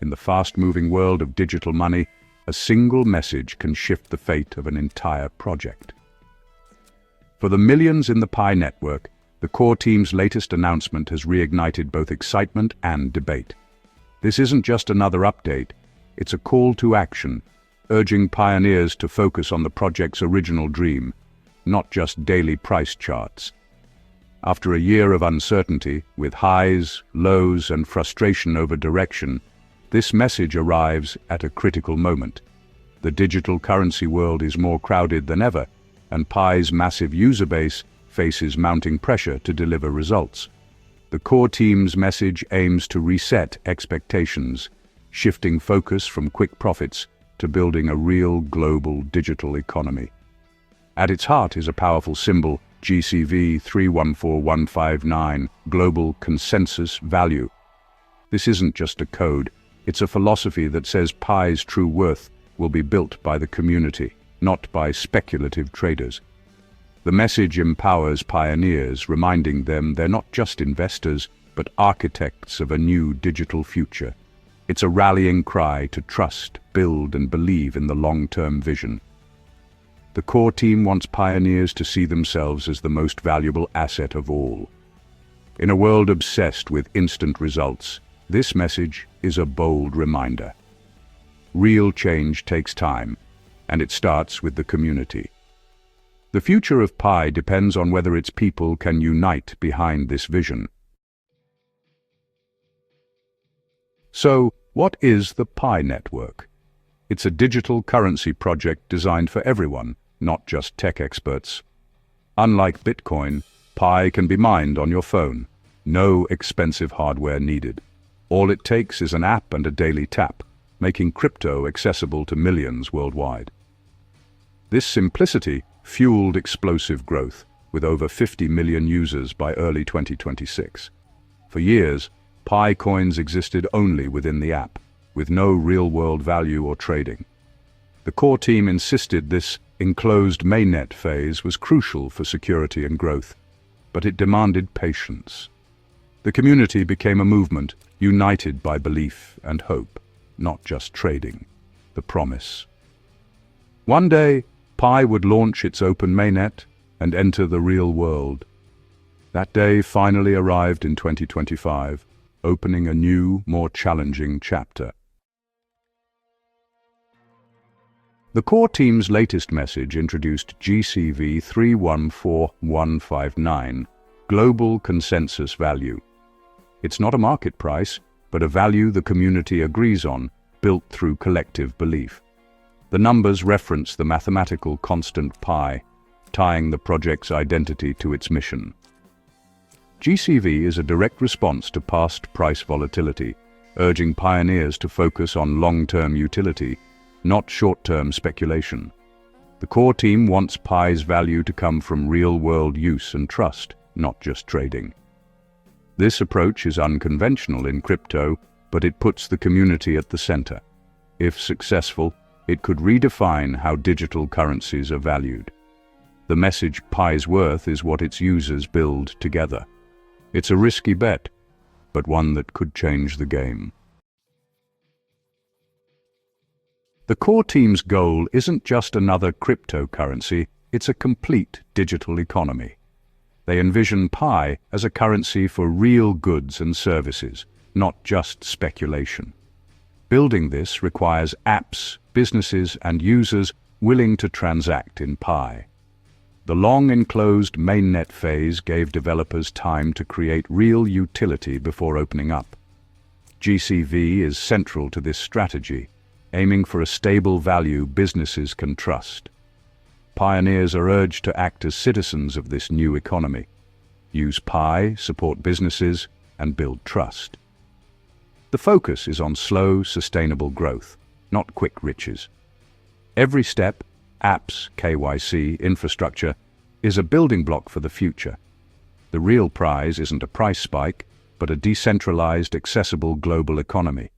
In the fast-moving world of digital money, a single message can shift the fate of an entire project. For the millions in the Pi network, the core team's latest announcement has reignited both excitement and debate. This isn't just another update, it's a call to action, urging pioneers to focus on the project's original dream, not just daily price charts. After a year of uncertainty, with highs, lows, and frustration over direction, this message arrives at a critical moment. The digital currency world is more crowded than ever, and Pi's massive user base faces mounting pressure to deliver results. The core team's message aims to reset expectations, shifting focus from quick profits to building a real global digital economy. At its heart is a powerful symbol, GCV 314159, Global Consensus Value. This isn't just a code, it's a philosophy that says Pi's true worth will be built by the community, not by speculative traders. The message empowers pioneers, reminding them they're not just investors, but architects of a new digital future. It's a rallying cry to trust, build, and believe in the long-term vision. The core team wants pioneers to see themselves as the most valuable asset of all. In a world obsessed with instant results, this message is a bold reminder. Real change takes time, and it starts with the community. The future of Pi depends on whether its people can unite behind this vision. So, what is the Pi network? It's a digital currency project designed for everyone, not just tech experts. Unlike Bitcoin, Pi can be mined on your phone. No expensive hardware needed. All it takes is an app and a daily tap, making crypto accessible to millions worldwide. This simplicity fueled explosive growth, with over 50 million users by early 2026. For years, Pi coins existed only within the app, with no real-world value or trading. The core team insisted this enclosed mainnet phase was crucial for security and growth, but it demanded patience. The community became a movement, united by belief and hope, not just trading, the promise. One day, Pi would launch its open mainnet and enter the real world. That day finally arrived in 2025, opening a new, more challenging chapter. The core team's latest message introduced GCV 314159, Global Consensus Value. It's not a market price, but a value the community agrees on, built through collective belief. The numbers reference the mathematical constant Pi, tying the project's identity to its mission. GCV is a direct response to past price volatility, urging pioneers to focus on long-term utility, not short-term speculation. The core team wants Pi's value to come from real-world use and trust, not just trading. This approach is unconventional in crypto, but it puts the community at the center. If successful, it could redefine how digital currencies are valued. The message Pi's worth is what its users build together. It's a risky bet, but one that could change the game. The core team's goal isn't just another cryptocurrency, it's a complete digital economy. They envision Pi as a currency for real goods and services, not just speculation. Building this requires apps, businesses, and users willing to transact in Pi. The long enclosed mainnet phase gave developers time to create real utility before opening up. GCV is central to this strategy, aiming for a stable value businesses can trust. Pioneers are urged to act as citizens of this new economy. Use Pi, support businesses, and build trust. The focus is on slow, sustainable growth, not quick riches. Every step, apps, KYC, infrastructure, is a building block for the future. The real prize isn't a price spike, but a decentralized, accessible global economy.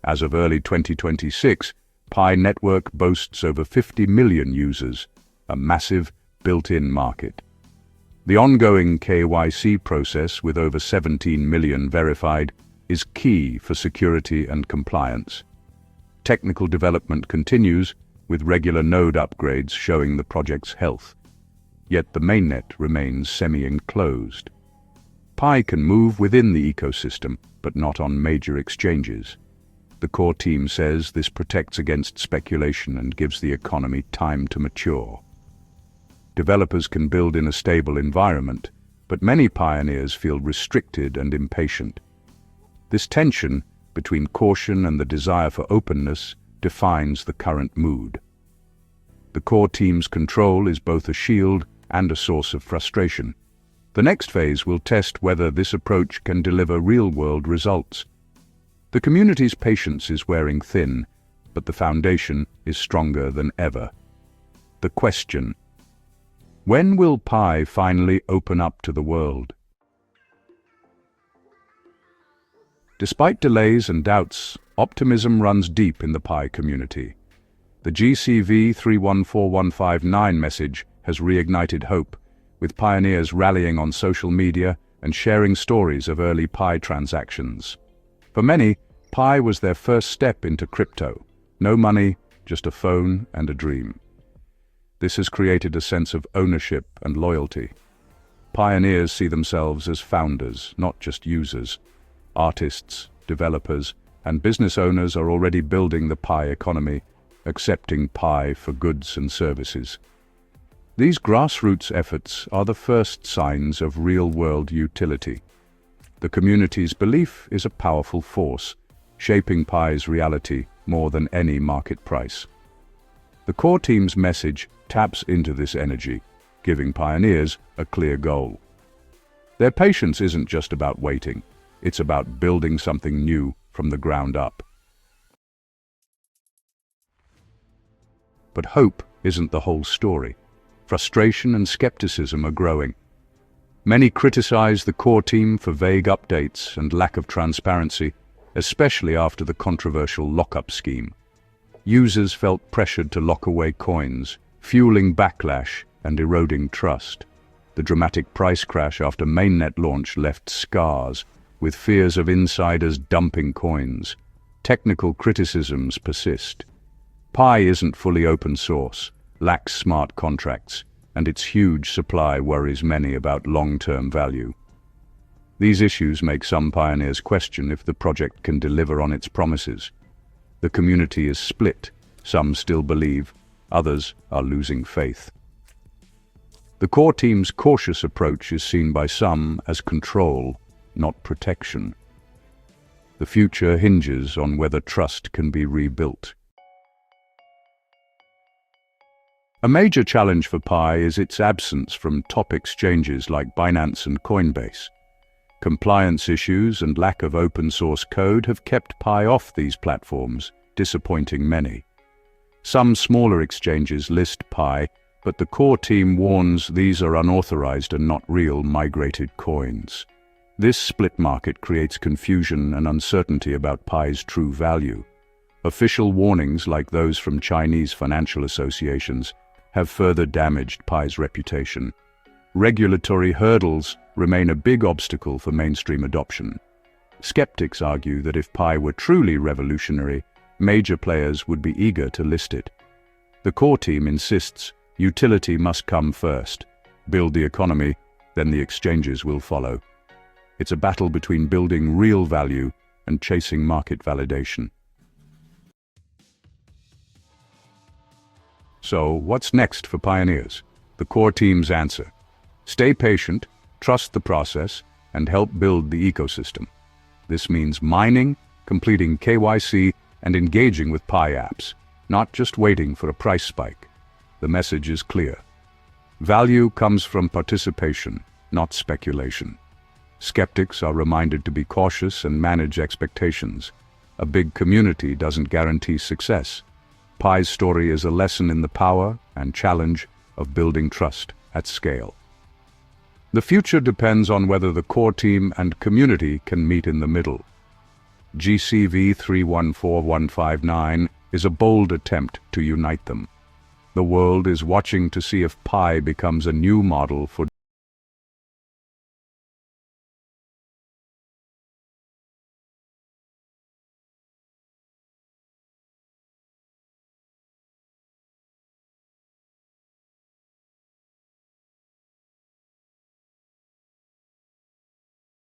As of early 2026, Pi Network boasts over 50 million users, a massive built-in market. The ongoing KYC process, with over 17 million verified, is key for security and compliance. Technical development continues, with regular node upgrades showing the project's health. Yet the mainnet remains semi-enclosed. Pi can move within the ecosystem, but not on major exchanges. The core team says this protects against speculation and gives the economy time to mature. Developers can build in a stable environment, but many pioneers feel restricted and impatient. This tension between caution and the desire for openness defines the current mood. The core team's control is both a shield and a source of frustration. The next phase will test whether this approach can deliver real-world results. The community's patience is wearing thin, but the foundation is stronger than ever. The question: when will Pi finally open up to the world? Despite delays and doubts, optimism runs deep in the Pi community. The GCV 314159 message has reignited hope, with pioneers rallying on social media and sharing stories of early Pi transactions. For many, Pi was their first step into crypto. No money, just a phone and a dream. This has created a sense of ownership and loyalty. Pioneers see themselves as founders, not just users. Artists, developers, and business owners are already building the Pi economy, accepting Pi for goods and services. These grassroots efforts are the first signs of real-world utility. The community's belief is a powerful force, shaping Pi's reality more than any market price. The core team's message taps into this energy, giving pioneers a clear goal. Their patience isn't just about waiting, it's about building something new from the ground up. But hope isn't the whole story. Frustration and skepticism are growing. Many criticize the core team for vague updates and lack of transparency, especially after the controversial lockup scheme. Users felt pressured to lock away coins, fueling backlash and eroding trust. The dramatic price crash after mainnet launch left scars, with fears of insiders dumping coins. Technical criticisms persist. Pi isn't fully open source, lacks smart contracts, and its huge supply worries many about long-term value. These issues make some pioneers question if the project can deliver on its promises. The community is split. Some still believe, others are losing faith. The core team's cautious approach is seen by some as control, not protection. The future hinges on whether trust can be rebuilt. A major challenge for Pi is its absence from top exchanges like Binance and Coinbase. Compliance issues and lack of open-source code have kept Pi off these platforms, disappointing many. Some smaller exchanges list Pi, but the core team warns these are unauthorized and not real migrated coins. This split market creates confusion and uncertainty about Pi's true value. Official warnings like those from Chinese financial associations have further damaged Pi's reputation. Regulatory hurdles remain a big obstacle for mainstream adoption. Skeptics argue that if Pi were truly revolutionary, major players would be eager to list it. The core team insists utility must come first. Build the economy, then the exchanges will follow. It's a battle between building real value and chasing market validation. So, what's next for pioneers? The core team's answer: stay patient, trust the process, and help build the ecosystem. This means mining, completing KYC, and engaging with Pi apps, not just waiting for a price spike. The message is clear. Value comes from participation, not speculation. Skeptics are reminded to be cautious and manage expectations. A big community doesn't guarantee success. Pi's story is a lesson in the power and challenge of building trust at scale. The future depends on whether the core team and community can meet in the middle. GCV 314159 is a bold attempt to unite them. The world is watching to see if Pi becomes a new model for